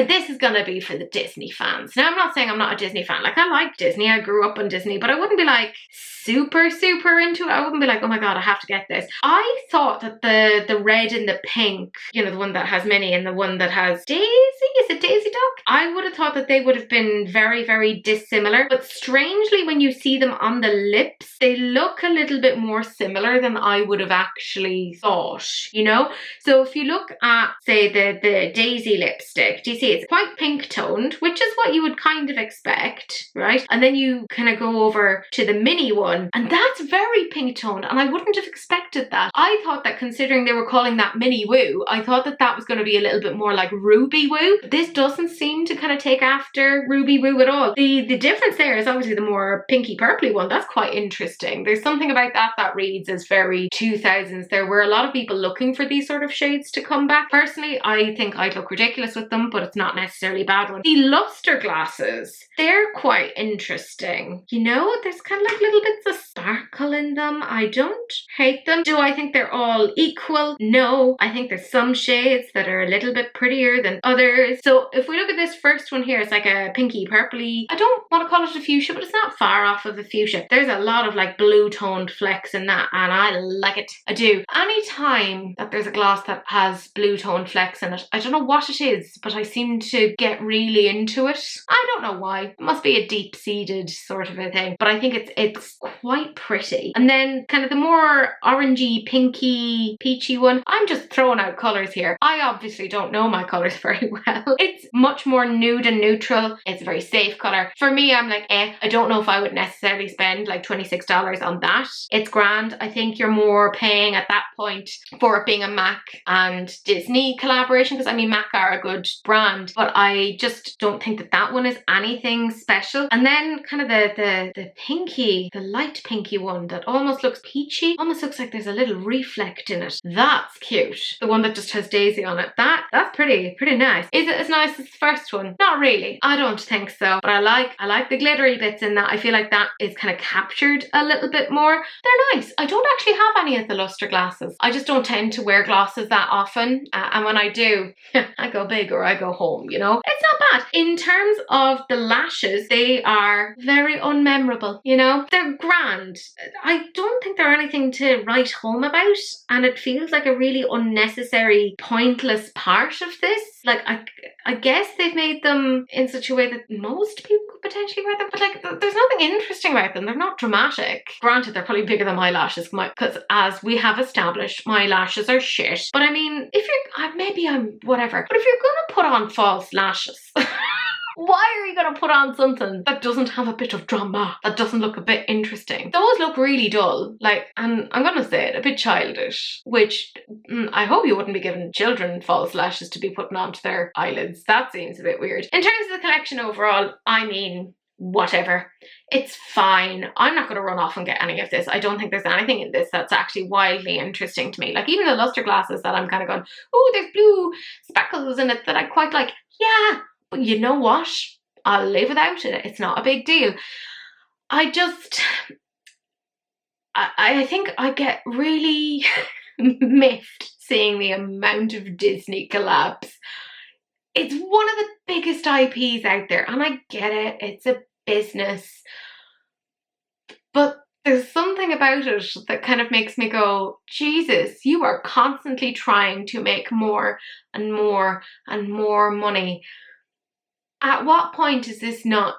this is going to be for the Disney fans. Now, I'm not saying I'm not a Disney fan. Like, I like Disney. I grew up on Disney, but I wouldn't be like super into it. I wouldn't be like, oh my god, I have to get this. I thought that the red and the pink, you know, the one that has Minnie and the one that has Daisy, is it Daisy Duck? I would have thought that they would have been very, very dissimilar, but strangely when you see them on the lips, they look a little bit more similar than I would have actually thought, you know? So if you look at, say, the Daisy lipstick, do you see it's quite pink toned, which is what you would kind of expect, right? And then you kind of go over to the Minnie one, and that's very pink toned, and I wouldn't have expected that. I thought that considering they were calling that Minnie Woo, I thought that that was going to be a little bit more like Ruby Woo. This doesn't seem to kind of take after Ruby Woo at all. The difference there is obviously the more pinky purpley one. That's quite interesting. There's something about that that reads as very 2000s. There were a lot of people looking for these sort of shades to come back. Personally, I think I'd look ridiculous with them, but it's not necessarily a bad one. The luster glasses, they're quite interesting. You know, there's kind of like little bits of sparkle in them. I don't hate them. Do I think they're all equal? No. I think there's some shades that are a little bit prettier than others. So if we look at this first one here, it's like a pinky purpley. I don't want to call it a fuchsia, but it's not far off of a fuchsia. There's a lot of like blue toned flecks in that, and I like it. I do. Anytime that there's a gloss that has blue toned flecks in it, I don't know what it is, but I seem to get really into it. I don't know why. It must be a deep seated sort of a thing, but I think it's quite pretty. And then kind of the more orangey, pinky, peachy one, I'm just throwing out colours here. I obviously don't know my colours very well. It's much more nude and neutral. It's a very safe colour. For me, I'm like, I don't know if I would necessarily spend like $26 on that. It's grand. I think you're more paying at that point for it being a MAC and Disney collaboration, because I mean, MAC are a good brand, but I just don't think that that one is anything special. And then kind of the pinky, the light pinky one that almost looks peachy, almost looks like there's a little reflect in it. That's cute. The one that just has Daisy on it. That's pretty nice. Is it as nice as the first one? Not really. I don't think so. But I like the glittery bits in that. I feel like that is kind of captured a little bit more. They're nice. I don't actually have any of the luster glasses. I just don't tend to wear glasses that often. And when I do, I go big or I go home, you know? It's not bad. In terms of the lashes, they are very unmemorable, you know? They're grand. I don't think they're anything to write home about, and it feels like a really unnecessary, pointless part of this. Like, I guess they've made them in such a way that most people could potentially wear them, but like, there's nothing interesting about them. They're not dramatic. Granted, they're probably bigger than my lashes, because as we have established, my lashes are shit. But I mean, if you're, maybe I'm whatever, but if you're gonna put on false lashes, why are you going to put on something that doesn't have a bit of drama, that doesn't look a bit interesting? Those look really dull, like, and I'm going to say it, a bit childish, which I hope you wouldn't be giving children false lashes to be putting onto their eyelids. That seems a bit weird. In terms of the collection overall, I mean, whatever. It's fine. I'm not going to run off and get any of this. I don't think there's anything in this that's actually wildly interesting to me. Like even the luster glasses that I'm kind of going, oh, there's blue speckles in it that I quite like. Yeah. But you know what? I'll live without it. It's not a big deal. I think I get really miffed seeing the amount of Disney collabs. It's one of the biggest IPs out there, and I get it. It's a business. But there's something about it that kind of makes me go, Jesus, you are constantly trying to make more and more and more money. At what point is this not,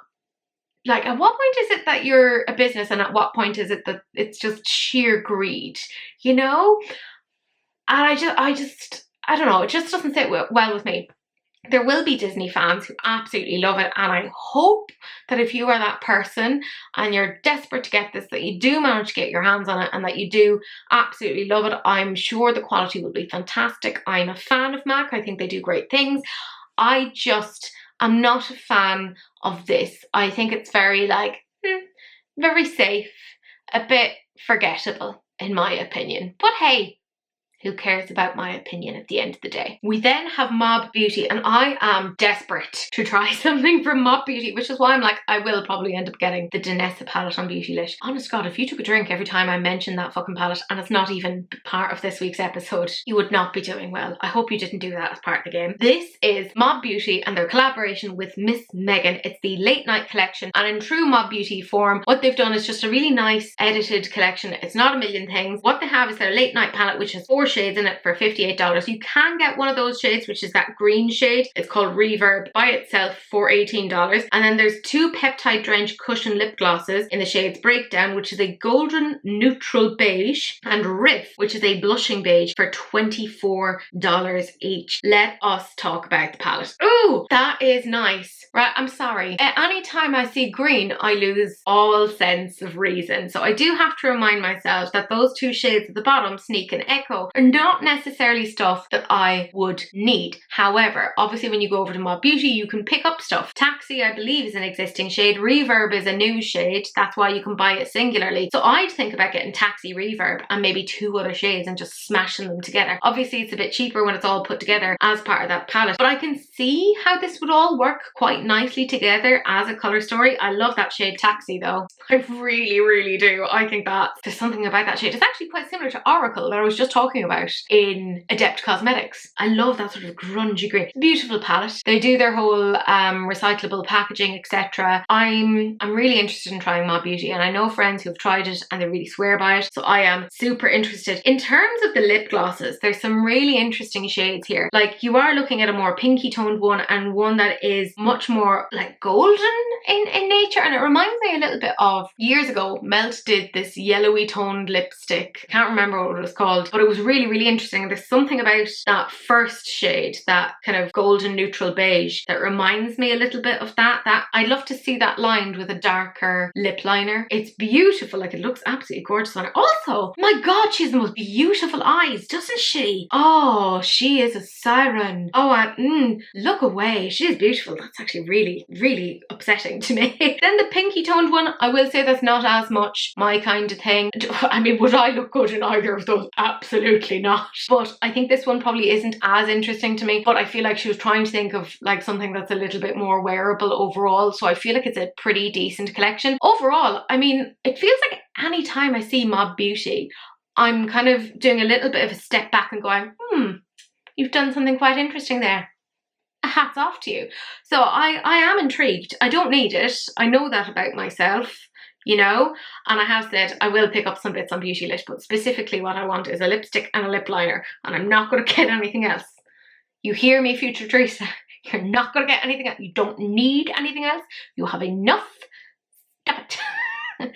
like, at what point is it that you're a business, and at what point is it that it's just sheer greed, you know? And I don't know, it just doesn't sit well with me. There will be Disney fans who absolutely love it, and I hope that if you are that person and you're desperate to get this, that you do manage to get your hands on it and that you do absolutely love it. I'm sure the quality will be fantastic. I'm a fan of MAC. I think they do great things. I'm not a fan of this. I think it's very like, very safe, a bit forgettable in my opinion. But hey, who cares about my opinion at the end of the day? We then have Mob Beauty, and I am desperate to try something from Mob Beauty, which is why I'm like, I will probably end up getting the Danessa palette on Beautylit. Honest God, if you took a drink every time I mentioned that fucking palette, and it's not even part of this week's episode, you would not be doing well. I hope you didn't do that as part of the game. This is Mob Beauty and their collaboration with Miss Megan. It's the late night collection, and in true Mob Beauty form, what they've done is just a really nice edited collection. It's not a million things. What they have is their late night palette, which has 4 shades in it for $58. You can get one of those shades, which is that green shade. It's called Reverb by itself for $18. And then there's 2 Peptide Drench Cushion Lip Glosses in the shades Breakdown, which is a golden neutral beige, and Riff, which is a blushing beige, for $24 each. Let us talk about the palette. Ooh, that is nice. Right, I'm sorry. Anytime I see green, I lose all sense of reason. So I do have to remind myself that those 2 shades at the bottom, Sneak and Echo, are not necessarily stuff that I would need. However, obviously when you go over to Mob Beauty, you can pick up stuff. Taxi, I believe, is an existing shade. Reverb is a new shade. That's why you can buy it singularly. So I'd think about getting Taxi, Reverb, and maybe 2 other shades and just smashing them together. Obviously, it's a bit cheaper when it's all put together as part of that palette, but I can see how this would all work quite nicely together as a colour story. I love that shade Taxi though. I really, really do. I think that there's something about that shade. It's actually quite similar to Oracle that I was just talking about in Adept Cosmetics. I love that sort of grungy green. Beautiful palette. They do their whole recyclable packaging, etc. I'm really interested in trying Mob Beauty, and I know friends who have tried it and they really swear by it, so I am super interested. In terms of the lip glosses, there's some really interesting shades here. Like, you are looking at a more pinky toned one and one that is much more like golden in nature, and it reminds me a little bit of years ago Melt did this yellowy toned lipstick. I can't remember what it was called, but it was really, really interesting. There's something about that first shade, that kind of golden neutral beige, that reminds me a little bit of that. I'd love to see that lined with a darker lip liner. It's beautiful. Like, it looks absolutely gorgeous on her. Also, my god, she has the most beautiful eyes, doesn't she? Oh, she is a siren. Oh, look away. She is beautiful. That's actually really, really upsetting to me. Then the pinky toned one, I will say that's not as much my kind of thing. I mean, would I look good in either of those? Absolutely not. But I think this one probably isn't as interesting to me, but I feel like she was trying to think of like something that's a little bit more wearable overall, so I feel like it's a pretty decent collection. Overall, I mean, it feels like anytime I see Mob Beauty, I'm kind of doing a little bit of a step back and going, you've done something quite interesting there. Hats off to you. So I am intrigued. I don't need it. I know that about myself, you know, and I have said I will pick up some bits on Beauty but specifically what I want is a lipstick and a lip liner, and I'm not going to get anything else. You hear me, future Teresa? You're not going to get anything else. You don't need anything else. You have enough. Stop it.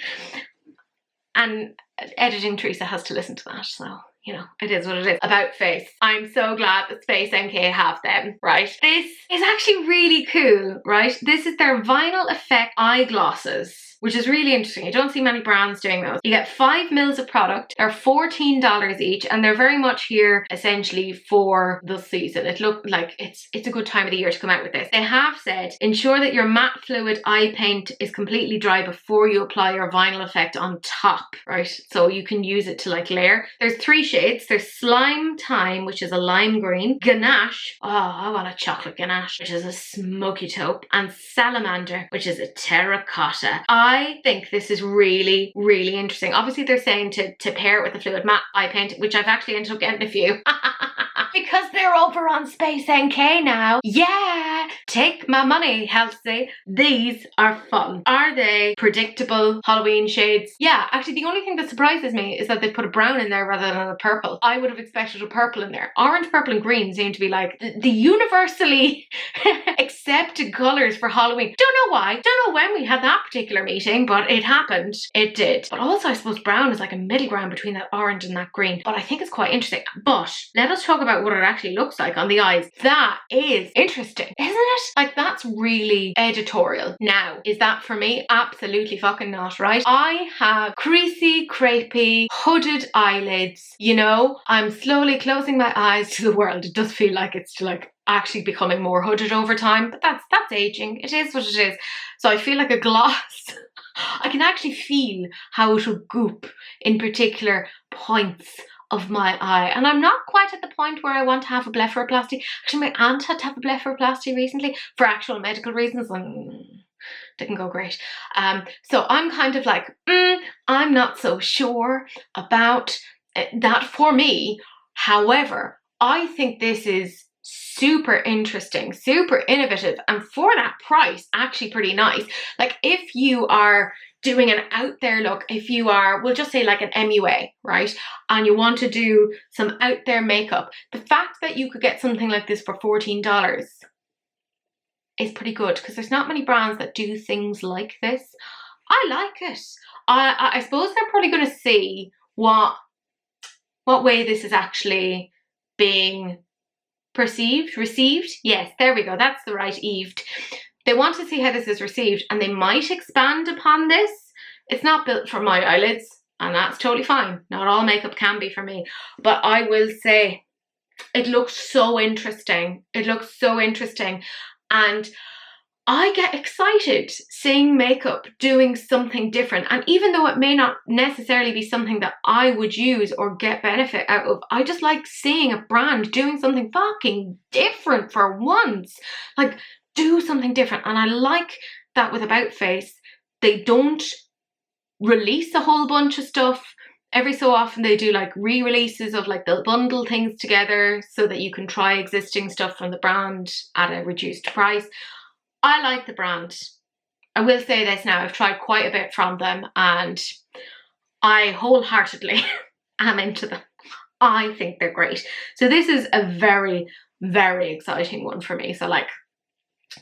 And editing Teresa has to listen to that, so you know, it is what it is. About face, I'm so glad that Space NK have them, right? This is actually really cool, right? This is their Vinyl Effect Eyeglosses, which is really interesting. I don't see many brands doing those. You get 5 mils of product. They're $14 each, and they're very much here essentially for the season. It looked like it's a good time of the year to come out with this. They have said, ensure that your matte fluid eye paint is completely dry before you apply your vinyl effect on top, right? So you can use it to like layer. There's 3 shades. There's Slime Time, which is a lime green, Ganache, oh, I want a chocolate ganache, which is a smoky taupe, and Salamander, which is a terracotta. I think this is really, really interesting. Obviously they're saying to pair it with the fluid matte eye paint, which I've actually ended up getting a few. Because they're over on Space NK now. Yeah, take my money, Halsey. These are fun. Are they predictable Halloween shades? Yeah, actually the only thing that surprises me is that they put a brown in there rather than a purple. I would have expected a purple in there. Orange, purple and green seem to be like the universally accepted colours for Halloween. Don't know why. Don't know when we had that particular meeting, but it happened. It did. But also I suppose brown is like a middle ground between that orange and that green. But I think it's quite interesting. But let us talk about what it actually looks like on the eyes. That is interesting, isn't it? Like, that's really editorial. Now, is that for me? Absolutely fucking not, right? I have creasy, crepey, hooded eyelids, you know? I'm slowly closing my eyes to the world. It does feel like it's like actually becoming more hooded over time, but that's aging. It is what it is. So I feel like a gloss. I can actually feel how it will goop in particular points of my eye, and I'm not quite at the point where I want to have a blepharoplasty. Actually, my aunt had to have a blepharoplasty recently for actual medical reasons, and didn't go great. So I'm kind of like, I'm not so sure about that for me. However, I think this is super interesting, super innovative, and for that price, actually pretty nice. Like if you are doing an out there look, if you are, we'll just say like an MUA, right? And you want to do some out there makeup, the fact that you could get something like this for $14 is pretty good, because there's not many brands that do things like this. I like it. I suppose they're probably going to see what way this is actually being received. Yes, there we go. That's the right Eved. They want to see how this is received, and they might expand upon this. It's not built for my eyelids, and that's totally fine. Not all makeup can be for me, but I will say it looks so interesting. It looks so interesting, and I get excited seeing makeup doing something different. And even though it may not necessarily be something that I would use or get benefit out of, I just like seeing a brand doing something fucking different for once. Like, do something different. And I like that with About Face, they don't release a whole bunch of stuff. Every so often they do like re-releases of, like, they'll bundle things together so that you can try existing stuff from the brand at a reduced price. I like the brand. I will say this now, I've tried quite a bit from them and I wholeheartedly am into them. I think they're great. So this is a very, very exciting one for me. So like,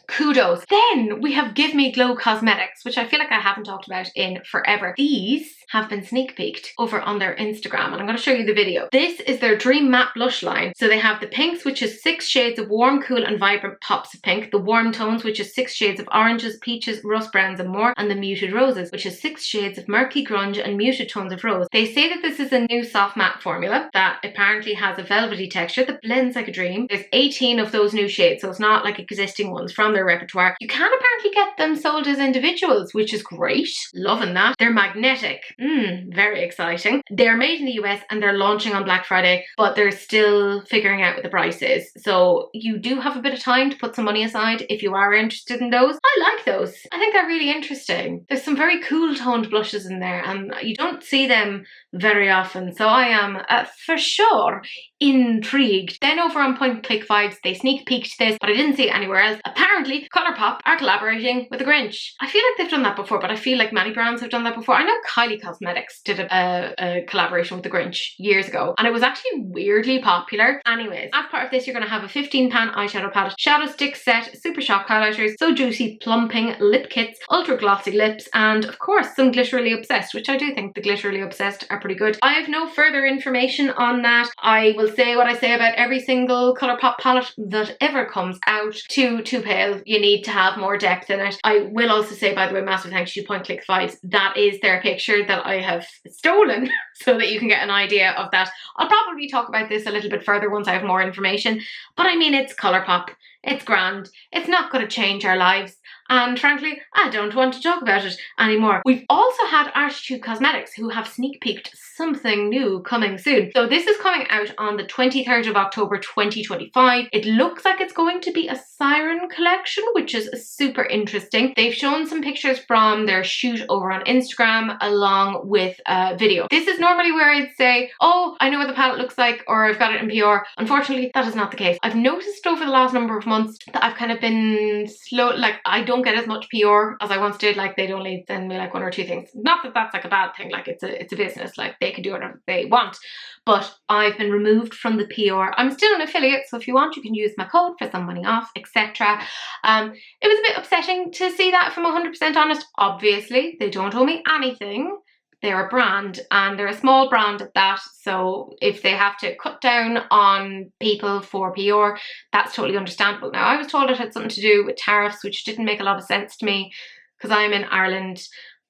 kudos. Then we have Give Me Glow Cosmetics, which I feel like I haven't talked about in forever. These have been sneak peeked over on their Instagram, and I'm going to show you the video. This is their Dream Matte Blush line. So they have the pinks, which is 6 shades of warm, cool and vibrant pops of pink, the warm tones, which is 6 shades of oranges, peaches, rust browns and more, and the muted roses, which is 6 shades of murky grunge and muted tones of rose. They say that this is a new soft matte formula that apparently has a velvety texture that blends like a dream. There's 18 of those new shades, so it's not like existing ones from their repertoire. You can apparently get them sold as individuals, which is great. Loving that. They're magnetic. Very exciting. They're made in the US and they're launching on Black Friday, but they're still figuring out what the price is. So you do have a bit of time to put some money aside if you are interested in those. I like those. I think they're really interesting. There's some very cool toned blushes in there and you don't see them very often. So I am for sure intrigued. Then over on Point Click Vibes, they sneak peeked this, but I didn't see it anywhere else. Apparently ColourPop are collaborating with the Grinch. I feel like they've done that before, but I feel like many brands have done that before. I know Kylie Kosmetics did a collaboration with the Grinch years ago, and it was actually weirdly popular. Anyways, as part of this, you're going to have a 15-pan eyeshadow palette, shadow stick set, super shock highlighters, so juicy plumping lip kits, ultra glossy lips, and of course some Glitterily Obsessed, which I do think the Glitterily Obsessed are pretty good. I have no further information on that. I will say what I say about every single ColourPop palette that ever comes out. Too pale. You need to have more depth in it. I will also say, by the way, massive thanks to Point Click Vibes. That is their picture that I have stolen so that you can get an idea of that. I'll probably talk about this a little bit further once I have more information, but I mean, it's ColourPop. It's grand. It's not going to change our lives. And frankly, I don't want to talk about it anymore. We've also had Arttitude Cosmetics, who have sneak peeked something new coming soon. So this is coming out on the 23rd of October 2025. It looks like it's going to be a siren collection, which is super interesting. They've shown some pictures from their shoot over on Instagram along with a video. This is normally where I'd say, oh, I know what the palette looks like, or I've got it in PR. Unfortunately, that is not the case. I've noticed over the last number of months that I've kind of been slow, like I don't get as much PR as I once did. Like they'd only send me like 1 or 2 things. Not that that's like a bad thing, like it's a business, like they can do whatever they want, but I've been removed from the PR. I'm still an affiliate, so if you want you can use my code for some money off, etc. It was a bit upsetting to see that, if I'm 100% honest. Obviously they don't owe me anything. They're a brand and they're a small brand at that, so if they have to cut down on people for PR, that's totally understandable. Now I was told it had something to do with tariffs, which didn't make a lot of sense to me because I'm in Ireland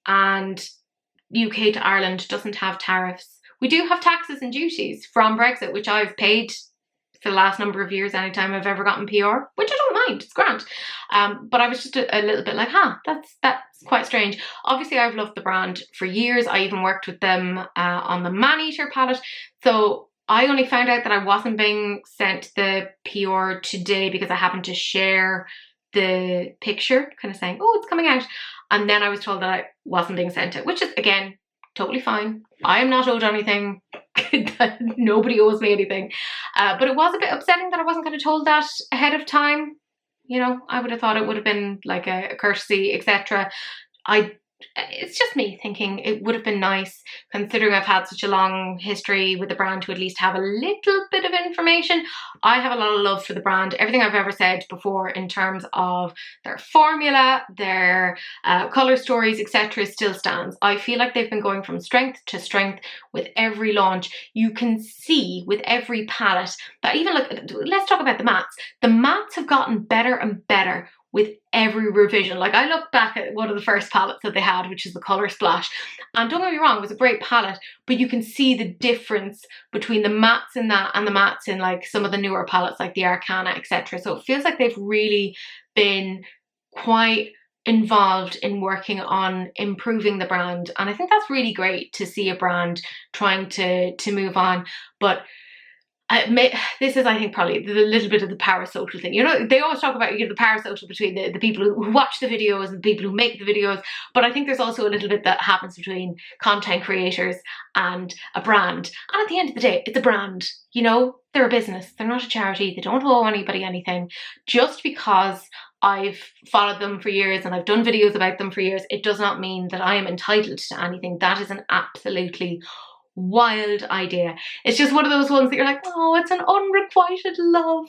and UK to Ireland doesn't have tariffs. We do have taxes and duties from Brexit, which I've paid for the last number of years anytime I've ever gotten PR, which I don't mind, it's grand. But I was just a little bit like, that's quite strange. Obviously I've loved the brand for years. I even worked with them on the Man-Eater palette. So I only found out that I wasn't being sent the PR today because I happened to share the picture kind of saying, oh, it's coming out. And then I was told that I wasn't being sent it, which is, again, totally fine. I am not owed anything. Nobody owes me anything. But it was a bit upsetting that I wasn't kind of told that ahead of time. You know, I would have thought it would have been like a courtesy, etc. It's just me thinking it would have been nice, considering I've had such a long history with the brand, to at least have a little bit of information. I have a lot of love for the brand. Everything I've ever said before in terms of their formula, their colour stories, etc. still stands. I feel like they've been going from strength to strength with every launch. You can see with every palette that even, like, let's talk about the mattes. The mattes have gotten better and better with every revision. Like, I look back at one of the first palettes that they had, which is the Colour Splash, and don't get me wrong, it was a great palette, but you can see the difference between the mattes in that and the mattes in like some of the newer palettes like the Arcana, etc. So it feels like they've really been quite involved in working on improving the brand, and I think that's really great to see a brand trying to move on. But this is, I think, probably the little bit of the parasocial thing. You know, they always talk about, you know, the parasocial between the people who watch the videos and the people who make the videos, but I think there's also a little bit that happens between content creators and a brand. And at the end of the day, it's a brand, you know, they're a business, they're not a charity, they don't owe anybody anything. Just because I've followed them for years and I've done videos about them for years, it does not mean that I am entitled to anything. That is an absolutely wild idea. It's just one of those ones that you're like, oh, it's an unrequited love,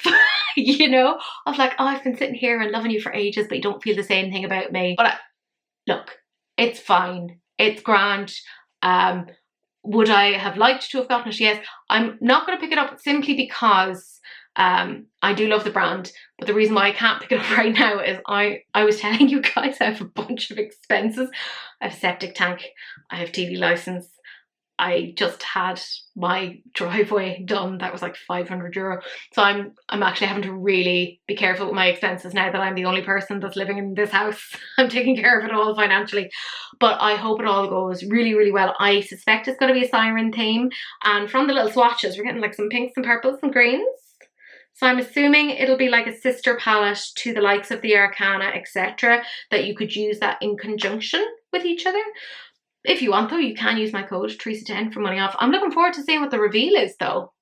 you know, of like, oh, I've been sitting here and loving you for ages, but you don't feel the same thing about me. But look, it's fine, it's grand. Would I have liked to have gotten it? Yes. I'm not going to pick it up simply because I do love the brand, but the reason why I can't pick it up right now is I was telling you guys I have a bunch of expenses. I have a septic tank, I have TV license, I just had my driveway done. That was like €500. So I'm actually having to really be careful with my expenses now that I'm the only person that's living in this house. I'm taking care of it all financially. But I hope it all goes really, really well. I suspect it's going to be a siren theme. And from the little swatches, we're getting like some pinks and purples and greens. So I'm assuming it'll be like a sister palette to the likes of the Arcana, etc. that you could use that in conjunction with each other. If you want though, you can use my code Teresa10 for money off. I'm looking forward to seeing what the reveal is though.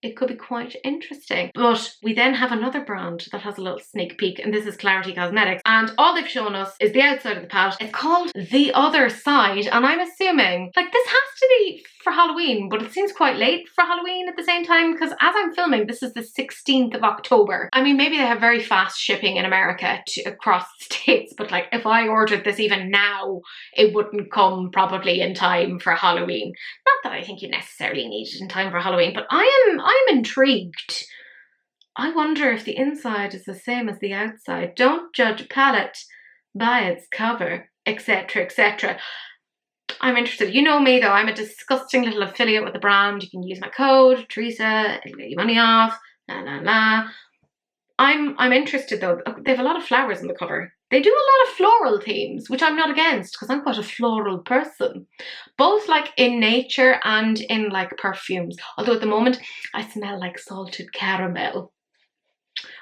It could be quite interesting. But we then have another brand that has a little sneak peek, and this is Klarity Kosmetics. And all they've shown us is the outside of the palette. It's called The Other Side, and I'm assuming, like, this has to be for Halloween, but it seems quite late for Halloween at the same time, because as I'm filming, this is the 16th of October. I mean, maybe they have very fast shipping in America across the states, but like, if I ordered this even now, it wouldn't come probably in time for Halloween. Not that I think you necessarily need it in time for Halloween, but I'm intrigued. I wonder if the inside is the same as the outside. Don't judge a palette by its cover, etc, etc. I'm interested. You know me though, I'm a disgusting little affiliate with the brand. You can use my code, Teresa, it'll get you money off, la la la. I'm interested though. They have a lot of flowers on the cover. They do a lot of floral themes, which I'm not against because I'm quite a floral person. Both like in nature and in like perfumes. Although at the moment I smell like salted caramel.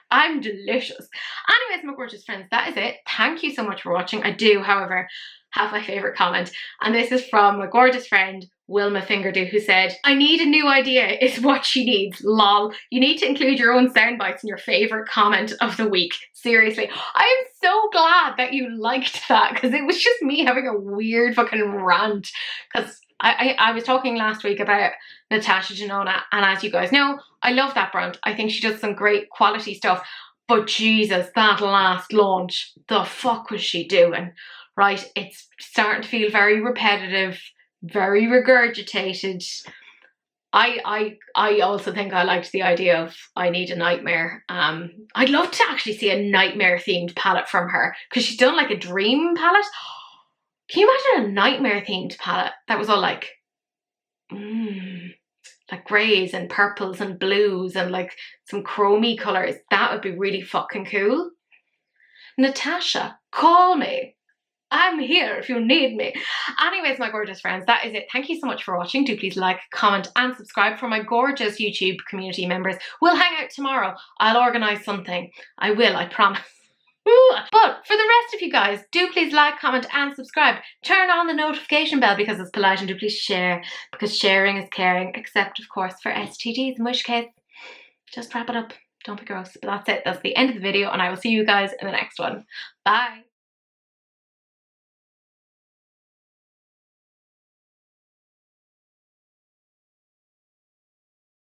I'm delicious. Anyways, my gorgeous friends, that is it. Thank you so much for watching. I do, however, have my favourite comment, and this is from my gorgeous friend Wilma Fingerdo, who said, I need a new idea is what she needs, lol. You need to include your own sound bites in your favourite comment of the week. Seriously, I am so glad that you liked that, because it was just me having a weird fucking rant, because I was talking last week about Natasha Denona, and as you guys know, I love that brand. I think she does some great quality stuff, but Jesus, that last launch, the fuck was she doing? Right, it's starting to feel very repetitive, very regurgitated. I also think I liked the idea of I Need a Nightmare. I'd love to actually see a nightmare themed palette from her, because she's done like a dream palette. Can you imagine a nightmare themed palette that was all like greys and purples and blues and like some chromey colours? That would be really fucking cool. Natasha, call me. I'm here if you need me. Anyways, my gorgeous friends, that is it. Thank you so much for watching. Do please like, comment and subscribe for my gorgeous YouTube community members. We'll hang out tomorrow. I'll organise something. I will, I promise. Ooh. But for the rest of you guys, do please like, comment and subscribe. Turn on the notification bell because it's polite, and do please share because sharing is caring, except of course for STDs, in which case just wrap it up. Don't be gross. But that's it. That's the end of the video and I will see you guys in the next one. Bye.